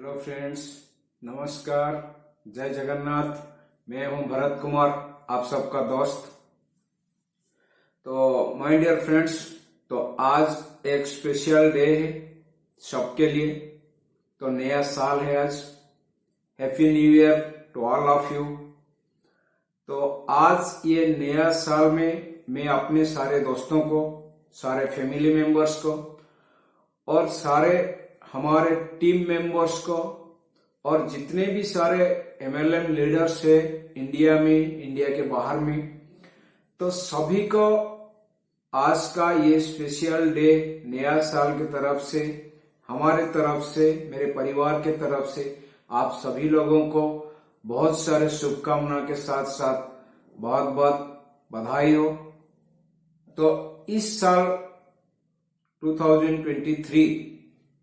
Hello friends, नमस्कार, जय जगन्नाथ। मैं हूं भरत कुमार, आप सबका दोस्त। तो माय डियर फ्रेंड्स, तो आज एक स्पेशल डे है सबके लिए। तो नया साल है आज। Happy new year to all of you. तो आज ये नया साल में मैं अपने सारे दोस्तों को, सारे फैमिली मेंबर्स को और सारे हमारे टीम मेंबर्स को और जितने भी सारे एमएलएम लीडर्स है इंडिया में, इंडिया के बाहर में, तो सभी को आज का ये स्पेशल डे नया साल की तरफ से, हमारे तरफ से, मेरे परिवार के तरफ से आप सभी लोगों को बहुत सारे शुभकामना के साथ साथ बहुत बहुत बधाई हो। तो इस साल 2023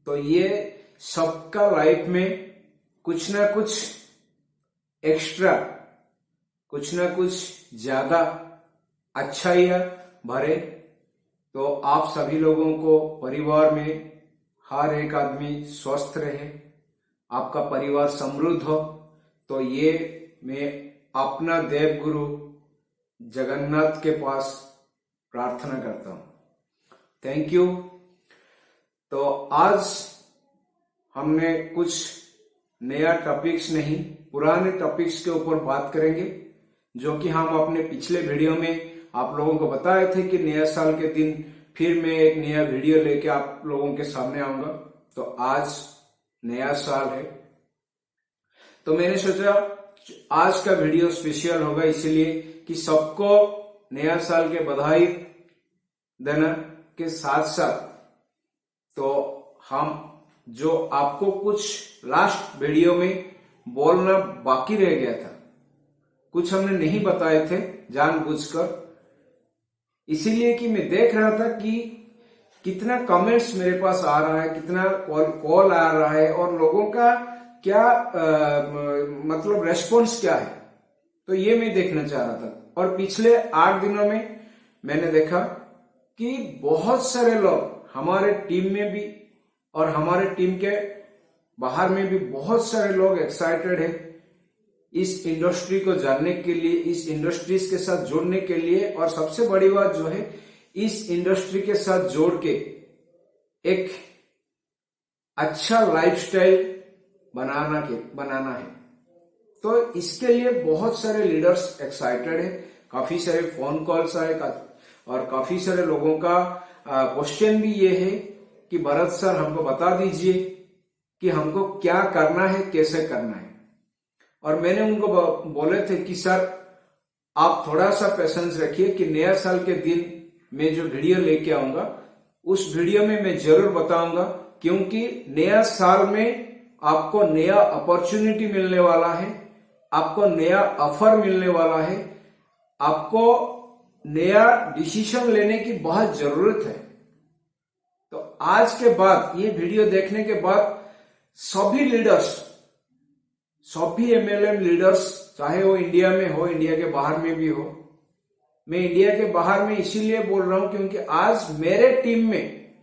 तो ये सबका लाइफ में कुछ ना कुछ एक्स्ट्रा, कुछ ना कुछ ज्यादा अच्छाइयां भरे। तो आप सभी लोगों को परिवार में हर एक आदमी स्वस्थ रहे, आपका परिवार समृद्ध हो। तो ये मैं अपना देव गुरु जगन्नाथ के पास प्रार्थना करता हूं। Thank you. तो आज हमने कुछ नया टॉपिक्स नहीं, पुराने टॉपिक्स के ऊपर बात करेंगे, जो कि हम अपने पिछले वीडियो में आप लोगों को बताए थे कि नया साल के दिन फिर मैं एक नया वीडियो लेके आप लोगों के सामने आऊंगा। तो आज नया साल है, तो मैंने सोचा आज का वीडियो स्पेशल होगा, इसलिए कि सबको नया साल के बधाई देने के साथ साथ तो हम जो आपको कुछ लास्ट वीडियो में बोलना बाकी रह गया था, कुछ हमने नहीं बताए थे जानबूझकर, इसीलिए कि मैं देख रहा था कि कितना कमेंट्स मेरे पास आ रहा है, कितना कॉल आ रहा है और लोगों का क्या मतलब रेस्पॉन्स क्या है। तो ये मैं देखना चाह रहा था। और पिछले 8 दिनों में मैंने देखा कि बहुत सारे लोग हमारे टीम में भी और हमारे टीम के बाहर में भी बहुत सारे लोग एक्साइटेड है इस इंडस्ट्री को जानने के लिए, इस इंडस्ट्रीज के साथ जुड़ने के लिए, और सबसे बड़ी बात जो है इस इंडस्ट्री के साथ जोड़ के एक अच्छा लाइफस्टाइल बनाना है। तो इसके लिए बहुत सारे लीडर्स एक्साइटेड है, काफी सारे फोन कॉल्स आए और काफी सारे लोगों का क्वेश्चन भी ये है कि भरत सर हमको बता दीजिए कि हमको क्या करना है, कैसे करना है। और मैंने उनको बोले थे कि सर आप थोड़ा सा पेशेंस रखिए कि नया साल के दिन मैं जो वीडियो लेके आऊंगा उस वीडियो में मैं जरूर बताऊंगा, क्योंकि नया साल में आपको नया अपॉर्चुनिटी मिलने वाला है, आपको नया ऑफर मिलने वाला है, आपको नया डिसीजन लेने की बहुत जरूरत है। तो आज के बाद, ये वीडियो देखने के बाद सभी लीडर्स, सभी एमएलएम लीडर्स, चाहे वो इंडिया में हो, इंडिया के बाहर में भी हो, मैं इंडिया के बाहर में इसीलिए बोल रहा हूं क्योंकि आज मेरे टीम में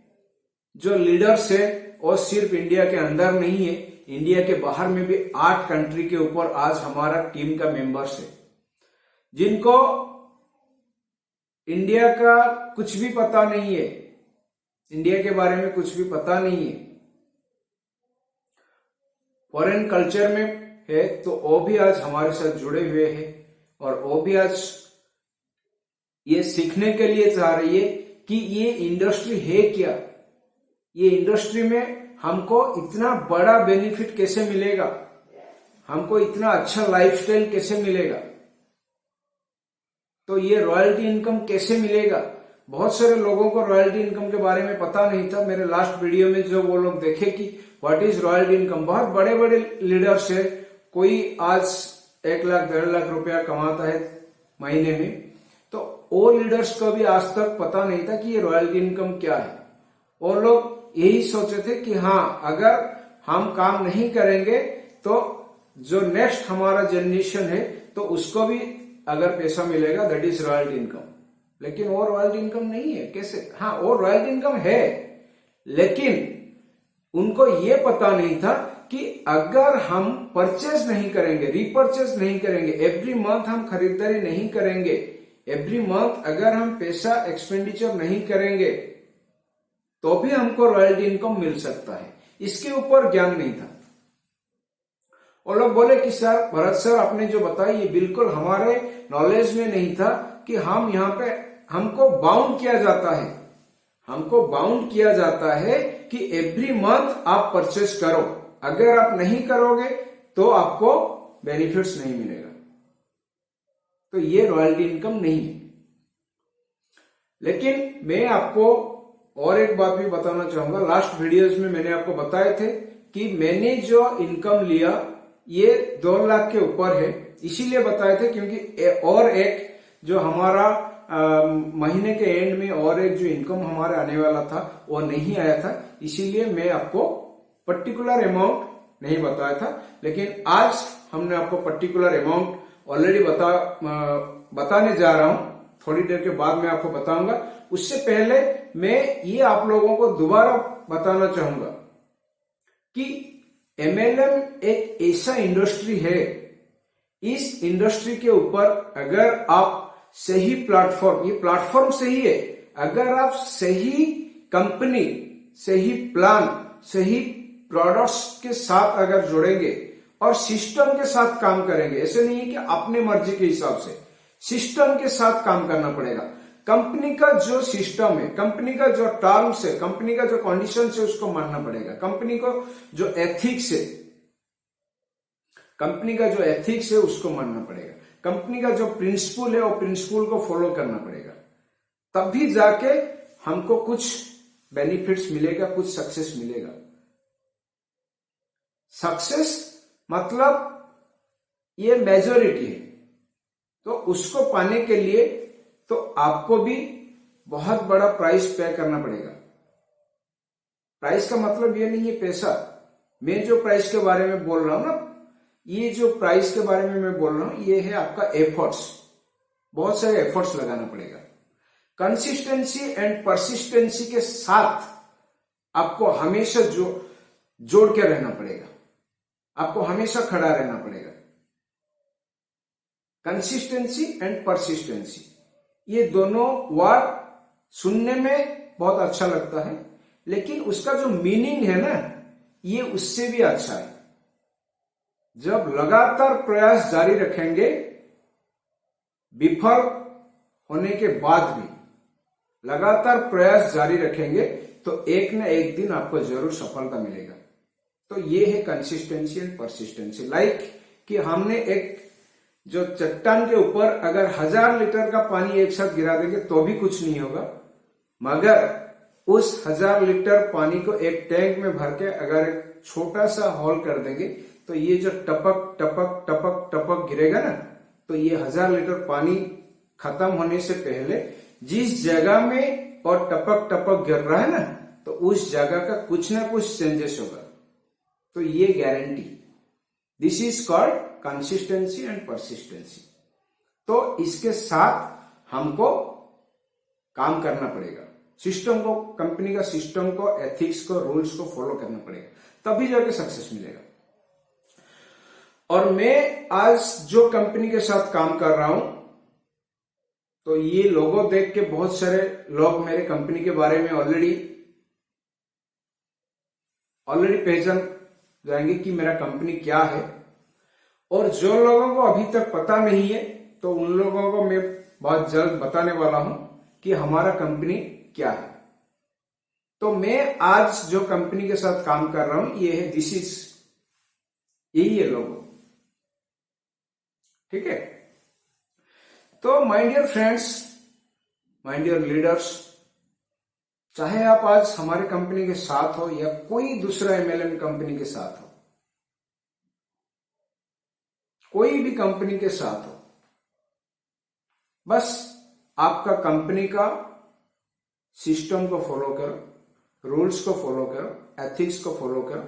जो लीडर्स है वो सिर्फ इंडिया के अंदर नहीं है, इंडिया के बाहर में भी 8 कंट्री के ऊपर आज हमारा टीम का मेंबर्स है, जिनको इंडिया का कुछ भी पता नहीं है, इंडिया के बारे में कुछ भी पता नहीं है, फॉरेन कल्चर में है, तो वो भी आज हमारे साथ जुड़े हुए हैं और वो भी आज ये सीखने के लिए चाह रही है कि ये इंडस्ट्री है क्या, ये इंडस्ट्री में हमको इतना बड़ा बेनिफिट कैसे मिलेगा, हमको इतना अच्छा लाइफस्टाइल कैसे मिलेगा, तो ये रॉयल्टी इनकम कैसे मिलेगा। बहुत सारे लोगों को रॉयल्टी इनकम के बारे में पता नहीं था। मेरे लास्ट वीडियो में जो वो लोग देखे कि व्हाट इज रॉयल्टी इनकम, बहुत बड़े बड़े लीडर्स है, कोई आज 1 लाख 1.5 लाख रुपया कमाता है महीने में, तो वो लीडर्स को भी आज तक पता नहीं था कि ये रॉयल्टी इनकम क्या है। वो लोग यही सोचे थे कि हाँ, अगर हम काम नहीं करेंगे तो जो नेक्स्ट हमारा जनरेशन है तो उसको भी अगर पैसा मिलेगा, दैट इज रॉयल्टी इनकम। लेकिन वो रॉयल्टी इनकम नहीं है। कैसे? हाँ, वो रॉयल्टी इनकम है, लेकिन उनको ये पता नहीं था कि अगर हम परचेज नहीं करेंगे, रीपरचेज नहीं करेंगे, एवरी मंथ हम खरीदारी नहीं करेंगे, एवरी मंथ अगर हम पैसा एक्सपेंडिचर नहीं करेंगे तो भी हमको रॉयल्टी इनकम मिल सकता है। इसके ऊपर ज्ञान नहीं था। और लोग बोले कि सर भरत सर आपने जो बताया ये बिल्कुल हमारे नॉलेज में नहीं था कि हम यहाँ पे हमको बाउंड किया जाता है, हमको बाउंड किया जाता है कि एवरी मंथ आप परचेस करो, अगर आप नहीं करोगे तो आपको बेनिफिट्स नहीं मिलेगा। तो ये रॉयल्टी इनकम नहीं है। लेकिन मैं आपको और एक बात भी बताना चाहूंगा, लास्ट वीडियोस में मैंने आपको बताए थे कि मैंने जो इनकम लिया ये 2 लाख के ऊपर है, इसीलिए बताए थे क्योंकि और एक जो हमारा महीने के एंड में और एक जो इनकम हमारे आने वाला था वो नहीं आया था, इसीलिए मैं आपको पर्टिकुलर अमाउंट नहीं बताया था। लेकिन आज हमने आपको पर्टिकुलर अमाउंट ऑलरेडी बताने जा रहा हूं, थोड़ी देर के बाद मैं आपको बताऊंगा। उससे पहले मैं ये आप लोगों को दोबारा बताना चाहूंगा कि MLM एक ऐसा इंडस्ट्री है, इस इंडस्ट्री के ऊपर अगर आप सही प्लेटफॉर्म, ये प्लेटफॉर्म सही है, अगर आप सही कंपनी, सही प्लान, सही प्रोडक्ट्स के साथ अगर जुड़ेंगे और सिस्टम के साथ काम करेंगे, ऐसे नहीं है कि अपने मर्जी के हिसाब से, सिस्टम के साथ काम करना पड़ेगा। कंपनी का जो सिस्टम है, कंपनी का जो टर्म्स है, कंपनी का जो कंडीशन है उसको मानना पड़ेगा। कंपनी को जो एथिक्स है, कंपनी का जो एथिक्स है उसको मानना पड़ेगा। कंपनी का जो प्रिंसिपल है वो प्रिंसिपल को फॉलो करना पड़ेगा, तभी जाके हमको कुछ बेनिफिट्स मिलेगा, कुछ सक्सेस मिलेगा। सक्सेस मतलब ये मेजॉरिटी है, तो उसको पाने के लिए तो आपको भी बहुत बड़ा प्राइस पे करना पड़ेगा। प्राइस का मतलब ये नहीं है पैसा, मैं जो प्राइस के बारे में बोल रहा हूं ना, ये जो प्राइस के बारे में मैं बोल रहा हूं ये है आपका एफर्ट्स, बहुत सारे एफर्ट्स लगाना पड़ेगा। कंसिस्टेंसी एंड परसिस्टेंसी के साथ आपको हमेशा जोड़ के रहना पड़ेगा, आपको हमेशा खड़ा रहना पड़ेगा। कंसिस्टेंसी एंड परसिस्टेंसी, ये दोनों वर्ड सुनने में बहुत अच्छा लगता है, लेकिन उसका जो मीनिंग है ना, ये उससे भी अच्छा है। जब लगातार प्रयास जारी रखेंगे, विफल होने के बाद भी लगातार प्रयास जारी रखेंगे, तो एक न एक दिन आपको जरूर सफलता मिलेगा। तो ये है कंसिस्टेंसी एंड परसिस्टेंसी। लाइक कि हमने एक जो चट्टान के ऊपर अगर 1000 लीटर का पानी एक साथ गिरा देंगे तो भी कुछ नहीं होगा, मगर उस 1000 लीटर पानी को एक टैंक में भर के अगर एक छोटा सा होल कर देंगे तो ये जो टपक टपक टपक टपक गिरेगा ना, तो ये 1000 लीटर पानी खत्म होने से पहले जिस जगह में और टपक टपक गिर रहा है ना, तो उस जगह का कुछ ना कुछ चेंजेस होगा। तो ये guarantee, this is called consistency and persistency. तो इसके साथ हमको काम करना पड़ेगा, सिस्टम को, कंपनी का सिस्टम को, एथिक्स को, रूल्स को फॉलो करना पड़ेगा, तभी जाके सक्सेस मिलेगा। और मैं आज जो कंपनी के साथ काम कर रहा हूं, तो ये लोगो देख के बहुत सारे लोग मेरे कंपनी के बारे में ऑलरेडी पहचान जाएंगे कि मेरा कंपनी क्या है। और जो लोगों को अभी तक पता नहीं है, तो उन लोगों को मैं बहुत जल्द बताने वाला हूं कि हमारा कंपनी क्या है। तो मैं आज जो कंपनी के साथ काम कर रहा हूं, ये है यही है लोगो, ठीक है। तो my dear friends, my dear leaders, चाहे आप आज हमारे कंपनी के साथ हो या कोई दूसरा MLM कंपनी के साथ हो, कोई भी कंपनी के साथ हो, बस आपका कंपनी का सिस्टम को फॉलो करो, रूल्स को फॉलो करो, एथिक्स को फॉलो करो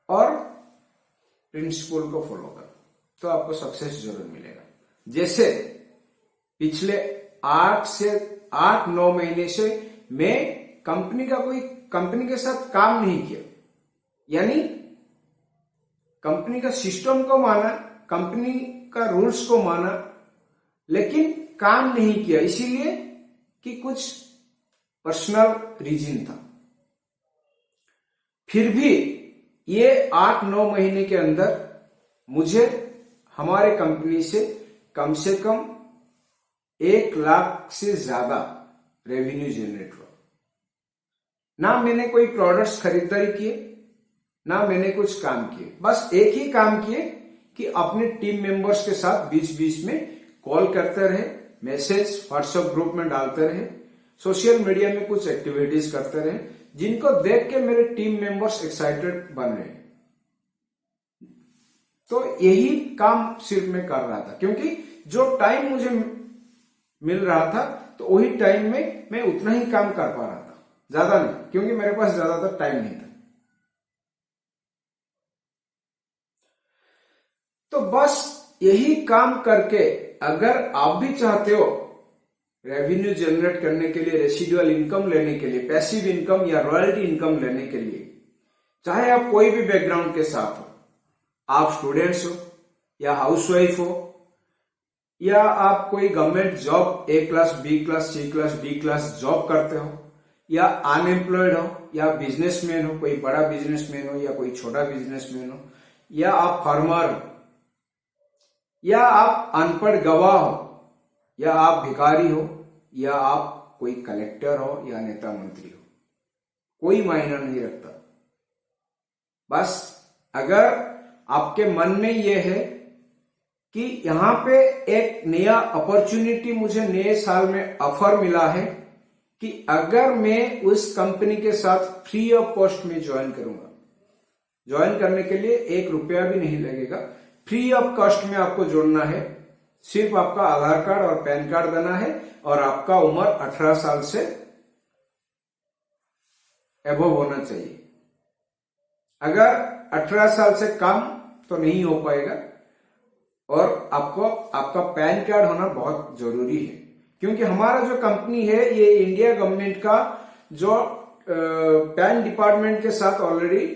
और प्रिंसिपल को फॉलो करो, तो आपको सक्सेस जरूर मिलेगा। जैसे पिछले 8-9 महीने से मैं कंपनी के साथ काम नहीं किया, यानी कंपनी का सिस्टम को माना, कंपनी का रूल्स को माना, लेकिन काम नहीं किया, इसीलिए कि कुछ पर्सनल रीजन था। फिर भी ये 8-9 महीने के अंदर मुझे हमारे कंपनी से कम 1 लाख से ज्यादा रेवेन्यू जनरेट हुआ। ना मैंने कोई प्रोडक्ट्स खरीदारी किए, ना मैंने कुछ काम किए, बस एक ही काम किए कि अपने टीम मेंबर्स के साथ बीच बीच में कॉल करते रहे, मैसेज व्हाट्सएप ग्रुप में डालते रहे, सोशल मीडिया में कुछ एक्टिविटीज करते रहे, जिनको देख के मेरे टीम मेंबर्स एक्साइटेड बन रहे। तो यही काम सिर्फ मैं कर रहा था, क्योंकि जो टाइम मुझे मिल रहा था तो वही टाइम में मैं उतना ही काम कर पा रहा था, ज्यादा नहीं, क्योंकि मेरे पास ज्यादातर टाइम नहीं था। तो बस यही काम करके अगर आप भी चाहते हो रेवेन्यू जनरेट करने के लिए, रेसिडुअल इनकम लेने के लिए, पैसिव इनकम या रॉयल्टी इनकम लेने के लिए, चाहे आप कोई भी बैकग्राउंड के साथ हो, आप स्टूडेंट्स हो या हाउसवाइफ हो, या आप कोई government job A class, B class, C class, D class job करते हो, या अनएम्प्लॉयड हो, या बिजनेसमैन हो, कोई बड़ा बिजनेसमैन हो या कोई छोटा बिजनेसमैन हो, या आप फार्मर हो, या आप अनपढ़ गवाह हो, या आप भिखारी हो, या आप कोई कलेक्टर हो या नेता मंत्री हो, कोई मायना नहीं रखता। बस अगर आपके मन में यह है कि यहां पे एक नया अपॉर्चुनिटी मुझे नए साल में ऑफर मिला है कि अगर मैं उस कंपनी के साथ फ्री ऑफ कॉस्ट में ज्वाइन करूंगा, ज्वाइन करने के लिए 1 रुपया भी नहीं लगेगा, फ्री ऑफ कॉस्ट में आपको जोड़ना है, सिर्फ आपका आधार कार्ड और पैन कार्ड देना है, और आपका उम्र 18 साल से एबव होना चाहिए। अगर 18 साल से कम तो नहीं हो पाएगा, और आपको आपका पैन कार्ड होना बहुत जरूरी है, क्योंकि हमारा जो कंपनी है ये इंडिया गवर्नमेंट का जो पैन डिपार्टमेंट के साथ ऑलरेडी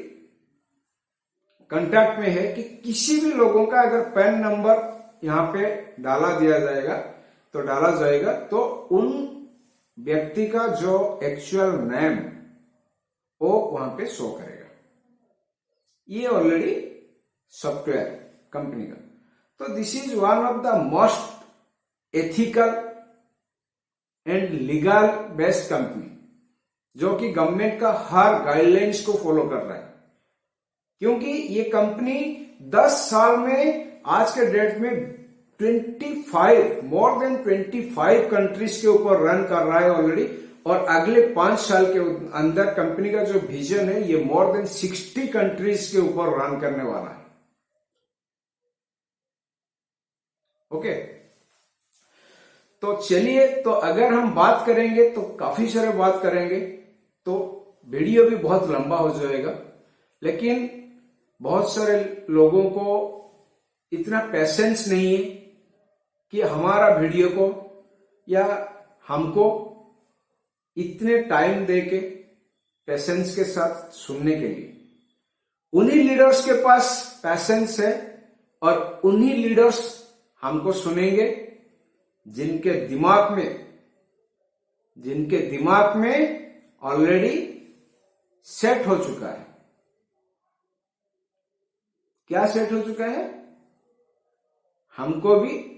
कांटेक्ट में है कि किसी भी लोगों का अगर पैन नंबर यहाँ पे डाला जाएगा तो उन व्यक्ति का जो एक्चुअल नेम वो वहां पे शो करेगा। ये ऑलरेडी सॉफ्टवेयर कंपनी का। तो this is one of the most ethical and legal based company, जो कि गवर्नमेंट का हर गाइडलाइंस को फॉलो कर रहा है, क्योंकि ये कंपनी 10 साल में आज के डेट में मोर देन 25 कंट्रीज के ऊपर रन कर रहा है ऑलरेडी, और अगले 5 साल के अंदर कंपनी का जो विजन है ये मोर देन 60 कंट्रीज के ऊपर रन करने वाला है। ओके, तो चलिए, तो अगर हम बात करेंगे तो काफी सारे बात करेंगे, तो वीडियो भी बहुत लंबा हो जाएगा, लेकिन बहुत सारे लोगों को इतना पेशेंस नहीं है कि हमारा वीडियो को या हमको इतने टाइम देके पेशेंस के साथ सुनने के लिए। उन्हीं लीडर्स के पास पेशेंस है और उन्हीं लीडर्स हमको सुनेंगे जिनके दिमाग में ऑलरेडी सेट हो चुका है। क्या सेट हो चुका है? हमको भी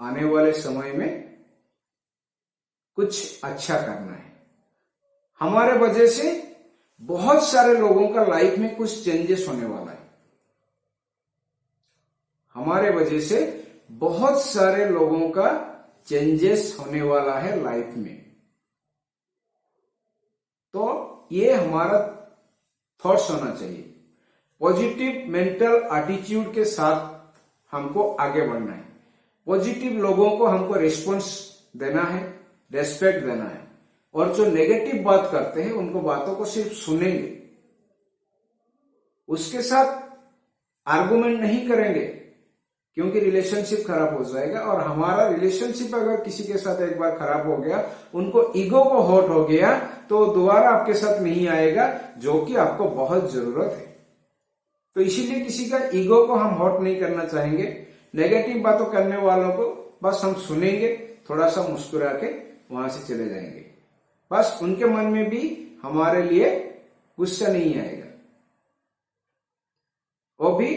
आने वाले समय में कुछ अच्छा करना है। हमारे वजह से बहुत सारे लोगों का लाइफ में कुछ चेंजेस होने वाला है। हमारे वजह से बहुत सारे लोगों का चेंजेस होने वाला है लाइफ में। तो ये हमारा थॉट्स होना चाहिए। पॉजिटिव मेंटल एटीट्यूड के साथ हमको आगे बढ़ना है। पॉजिटिव लोगों को हमको रिस्पॉन्स देना है, रेस्पेक्ट देना है, और जो नेगेटिव बात करते हैं उनको बातों को सिर्फ सुनेंगे, उसके साथ आर्गुमेंट नहीं करेंगे, क्योंकि रिलेशनशिप खराब हो जाएगा। और हमारा रिलेशनशिप अगर किसी के साथ एक बार खराब हो गया, उनको ईगो को हर्ट हो गया, तो दोबारा आपके साथ नहीं आएगा, जो कि आपको बहुत जरूरत है। तो इसीलिए किसी का ईगो को हम हर्ट नहीं करना चाहेंगे। नेगेटिव बातों करने वालों को बस हम सुनेंगे, थोड़ा सा मुस्कुरा के वहां से चले जाएंगे। बस उनके मन में भी हमारे लिए गुस्सा नहीं आएगा, वो भी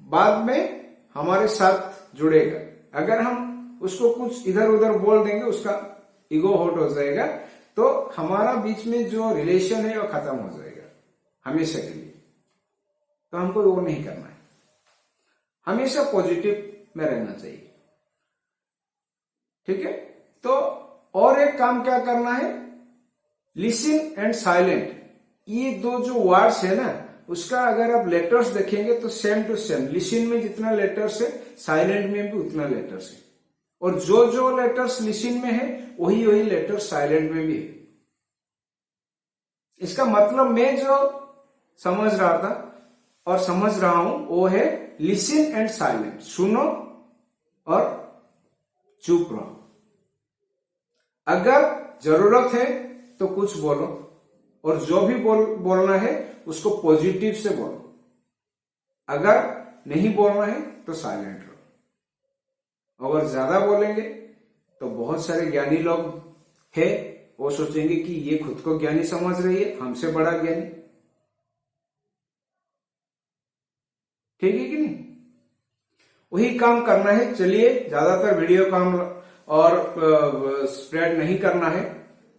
बाद में हमारे साथ जुड़ेगा। अगर हम उसको कुछ इधर उधर बोल देंगे, उसका ईगो हर्ट हो जाएगा, तो हमारा बीच में जो रिलेशन है वो खत्म हो जाएगा हमेशा के लिए। तो हमको वो नहीं करना है, हमेशा पॉजिटिव में रहना चाहिए। ठीक है, तो और एक काम क्या करना है, लिसन एंड साइलेंट, ये दो जो वर्ड्स है ना, उसका अगर आप लेटर्स देखेंगे तो सेम टू सेम, लिसन में जितना लेटर्स है साइलेंट में भी उतना लेटर्स है, और जो जो लेटर्स लिसन में है वही वही लेटर्स साइलेंट में भी है। इसका मतलब मैं जो समझ रहा था और समझ रहा हूं वो है लिसन एंड साइलेंट, सुनो और चुप रहो। अगर जरूरत है तो कुछ बोलो, और जो भी बोलना है उसको पॉजिटिव से बोलो। अगर नहीं बोलना है तो साइलेंट रहो। अगर ज्यादा बोलेंगे तो बहुत सारे ज्ञानी लोग हैं, वो सोचेंगे कि ये खुद को ज्ञानी समझ रही है, हमसे बड़ा ज्ञानी। ठीक है कि नहीं? वही काम करना है। चलिए, ज्यादातर वीडियो का हम और स्प्रेड नहीं करना है,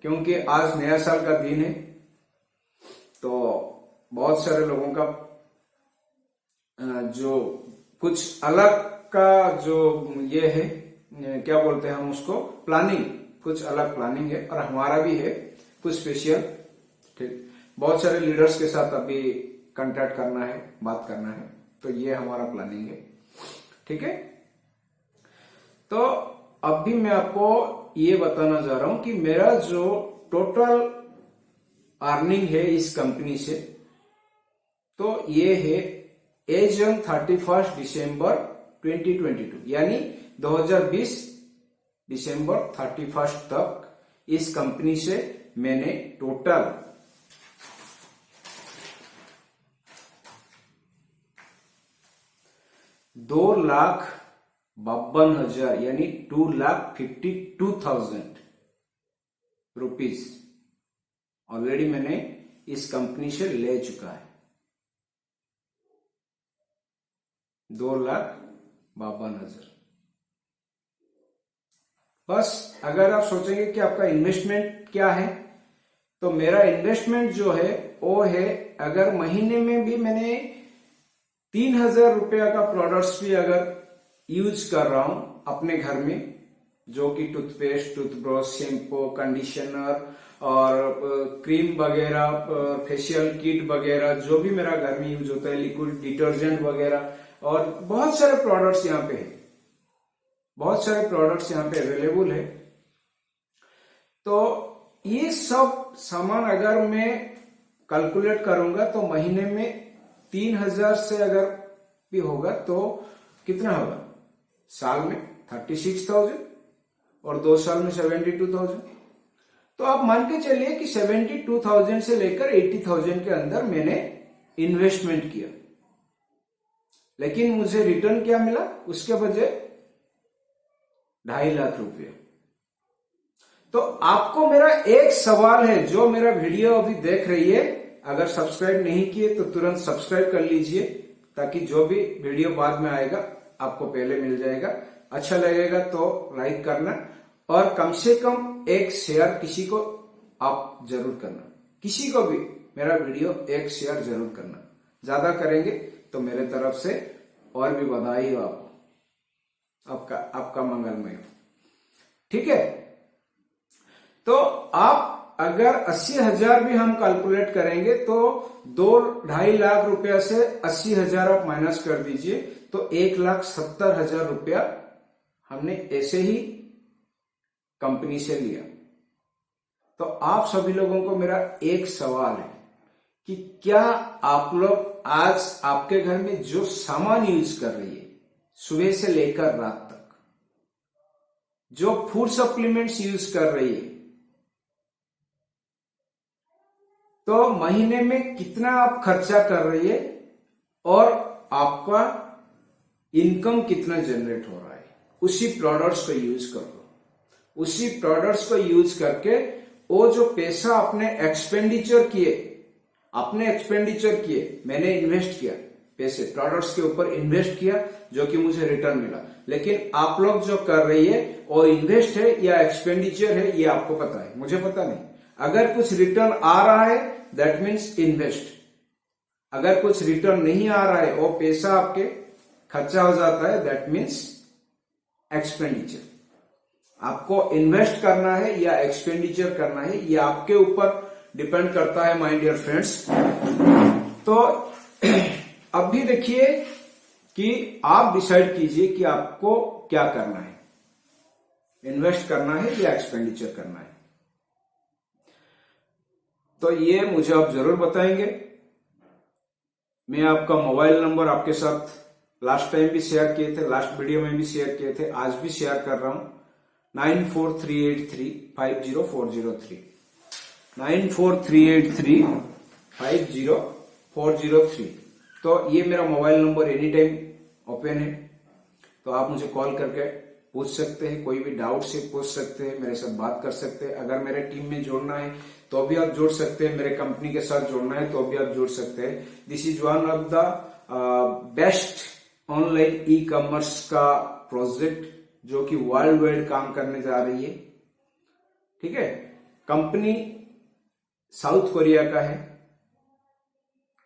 क्योंकि आज नया साल का दिन है, तो बहुत सारे लोगों का जो कुछ अलग का जो ये है, क्या बोलते हैं हम उसको, प्लानिंग, कुछ अलग प्लानिंग है, और हमारा भी है कुछ स्पेशल। ठीक, बहुत सारे लीडर्स के साथ अभी कांटेक्ट करना है, बात करना है, तो ये हमारा प्लानिंग है। ठीक है, तो अब भी मैं आपको ये बताना जा रहा हूं कि मेरा जो टोटल अर्निंग है इस कंपनी से, तो ये है एज ऑन 31 दिसंबर 2022, यानी 2020 दिसंबर 31 तक इस कंपनी से मैंने टोटल ₹2,52,000 यानी 2,52,000 रुपीज ऑलरेडी मैंने इस कंपनी से ले चुका है। 2,52,000। बस अगर आप सोचेंगे कि आपका इन्वेस्टमेंट क्या है, तो मेरा इन्वेस्टमेंट जो है वो है, अगर महीने में भी मैंने 3,000 रुपया का प्रोडक्ट्स भी अगर यूज कर रहा हूं अपने घर में, जो कि टूथपेस्ट, टूथब्रश, शैम्पू, कंडीशनर और क्रीम वगैरह, फेशियल किट वगैरह, जो भी मेरा घर में यूज होता है, लिक्विड डिटर्जेंट वगैरह, और बहुत सारे प्रोडक्ट्स यहाँ पे है, बहुत सारे प्रोडक्ट्स यहाँ पे अवेलेबल है। तो ये सब सामान अगर मैं कैलकुलेट करूंगा तो महीने में 3,000 से अगर भी होगा तो कितना होगा, साल में 36,000 और 2 साल में 72,000। तो आप मान के चलिए कि 72,000 से लेकर 80,000 के अंदर मैंने इन्वेस्टमेंट किया, लेकिन मुझे रिटर्न क्या मिला, उसके बजाय 2.5 लाख रुपया। तो आपको मेरा एक सवाल है, जो मेरा वीडियो अभी देख रही है, अगर सब्सक्राइब नहीं किए तो तुरंत सब्सक्राइब कर लीजिए, ताकि जो भी वीडियो बाद में आएगा आपको पहले मिल जाएगा। अच्छा लगेगा तो लाइक करना, और कम से कम एक शेयर किसी को आप जरूर करना, किसी को भी मेरा वीडियो एक शेयर जरूर करना। ज्यादा करेंगे तो मेरे तरफ से और भी बधाई हो आपको, आपका मंगलमय हो। ठीक है, तो आप अगर 80,000 भी हम कैलकुलेट करेंगे तो 2-2.5 लाख रुपया से 80,000 आप माइनस कर दीजिए, तो 1,70,000 रुपया हमने ऐसे ही कंपनी से लिया। तो आप सभी लोगों को मेरा एक सवाल है कि क्या आप लोग आज आपके घर में जो सामान यूज कर रही है, सुबह से लेकर रात तक जो फूड सप्लीमेंट्स यूज कर रही है, तो महीने में कितना आप खर्चा कर रही है, और आपका इनकम कितना जनरेट हो रहा है, उसी प्रोडक्ट्स को यूज कर लो। उसी प्रोडक्ट्स को यूज करके वो जो पैसा आपने एक्सपेंडिचर किए, मैंने इन्वेस्ट किया पैसे प्रोडक्ट्स के ऊपर इन्वेस्ट किया जो कि मुझे रिटर्न मिला, लेकिन आप लोग जो कर रही है वो इन्वेस्ट है या एक्सपेंडिचर है ये आपको पता है, मुझे पता नहीं। अगर कुछ रिटर्न आ रहा है दैट मीन्स इन्वेस्ट, अगर कुछ रिटर्न नहीं आ रहा है वो पैसा आपके खर्चा हो जाता है दैट मीन्स एक्सपेंडिचर। आपको इन्वेस्ट करना है या एक्सपेंडिचर करना है ये आपके ऊपर डिपेंड करता है माय डियर फ्रेंड्स। तो अब भी देखिए कि आप डिसाइड कीजिए कि आपको क्या करना है, इन्वेस्ट करना है या एक्सपेंडिचर करना है। तो ये मुझे आप जरूर बताएंगे। मैं आपका मोबाइल नंबर आपके साथ लास्ट टाइम भी शेयर किए थे, लास्ट वीडियो में भी शेयर किए थे, आज भी शेयर कर रहा हूं 9438350403 9438350403। तो ये मेरा mobile number any time open है, तो आप मुझे कॉल करके पूछ सकते हैं, कोई भी डाउट से पूछ सकते हैं, मेरे साथ बात कर सकते हैं। अगर मेरे टीम में जोड़ना है तो भी आप जोड़ सकते हैं, मेरे कंपनी के साथ जोड़ना है तो भी आप जोड़ सकते हैं। This is one of the best online e commerce का प्रोजेक्ट जो कि वर्ल्ड वाइड काम करने जा रही है। ठीक है, कंपनी साउथ कोरिया का है,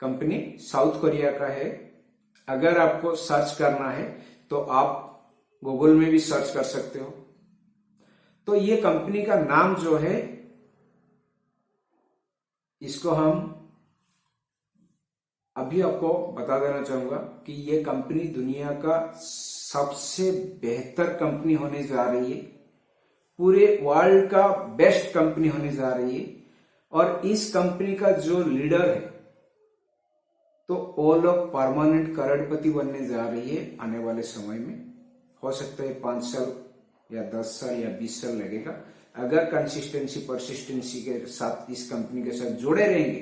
कंपनी साउथ कोरिया का है। अगर आपको सर्च करना है तो आप गूगल में भी सर्च कर सकते हो। तो ये कंपनी का नाम जो है इसको हम अभी आपको बता देना चाहूंगा कि ये कंपनी दुनिया का सबसे बेहतर कंपनी होने जा रही है, पूरे वर्ल्ड का बेस्ट कंपनी होने जा रही है। और इस कंपनी का जो लीडर है तो वो लोग परमानेंट करोड़पति बनने जा रही है आने वाले समय में। हो सकता है 5 साल या 10 साल या 20 साल लगेगा। अगर कंसिस्टेंसी परसिस्टेंसी के साथ इस कंपनी के साथ जुड़े रहेंगे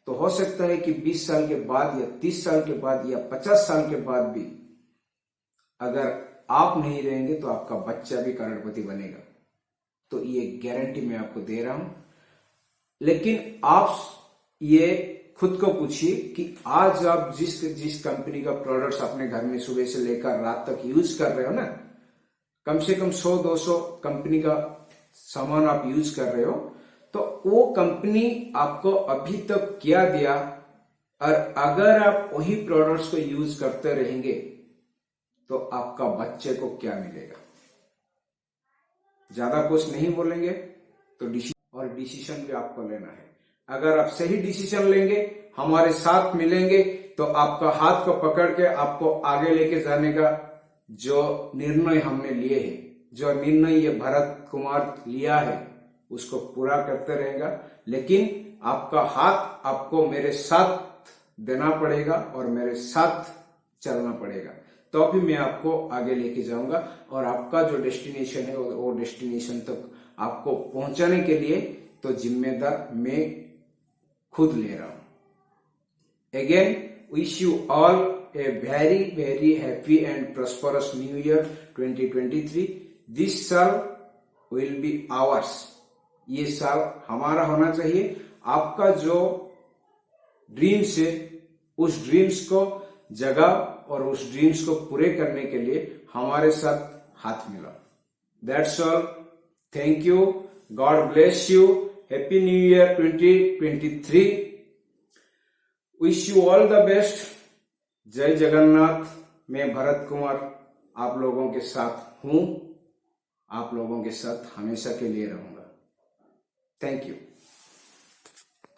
तो हो सकता है कि 20 साल के बाद या 30 साल के बाद या 50 साल के बाद भी अगर आप नहीं रहेंगे तो आपका बच्चा भी करोड़पति बनेगा। तो ये गारंटी मैं आपको दे रहा हूं। लेकिन आप ये खुद को पूछिए कि आज आप जिस कंपनी का प्रोडक्ट्स अपने घर में सुबह से लेकर रात तक यूज कर रहे हो ना, कम से कम 100-200 कंपनी का सामान आप यूज कर रहे हो, तो वो कंपनी आपको अभी तक क्या दिया, और अगर आप वही प्रोडक्ट्स को यूज करते रहेंगे तो आपका बच्चे को क्या मिलेगा। ज्यादा कुछ नहीं बोलेंगे तो डिसीजन भी आपको लेना है। अगर आप सही डिसीजन लेंगे, हमारे साथ मिलेंगे, तो आपका हाथ को पकड़ के आपको आगे लेके जाने का जो निर्णय हमने लिए है, जो निर्णय ये भरत कुमार लिया है, उसको पूरा करते रहेगा। लेकिन आपका हाथ आपको मेरे साथ देना पड़ेगा और मेरे साथ चलना पड़ेगा, तो अभी मैं आपको आगे लेके जाऊंगा और आपका जो डेस्टिनेशन है वो डेस्टिनेशन तक आपको पहुंचाने के लिए तो जिम्मेदार मैं खुद ले रहा हूं। Again wish you all a very very happy and prosperous new year 2023। This साल विल बी आवर्स, ये साल हमारा होना चाहिए। आपका जो ड्रीम्स है उस ड्रीम्स को जगा और उस ड्रीम्स को पूरे करने के लिए हमारे साथ हाथ मिला। That's all, thank you, God bless you, happy new year 2023, wish you all the best. जय जगन्नाथ। मैं भरत कुमार आप लोगों के साथ हूं, आप लोगों के साथ हमेशा के लिए रहूंगा। Thank you.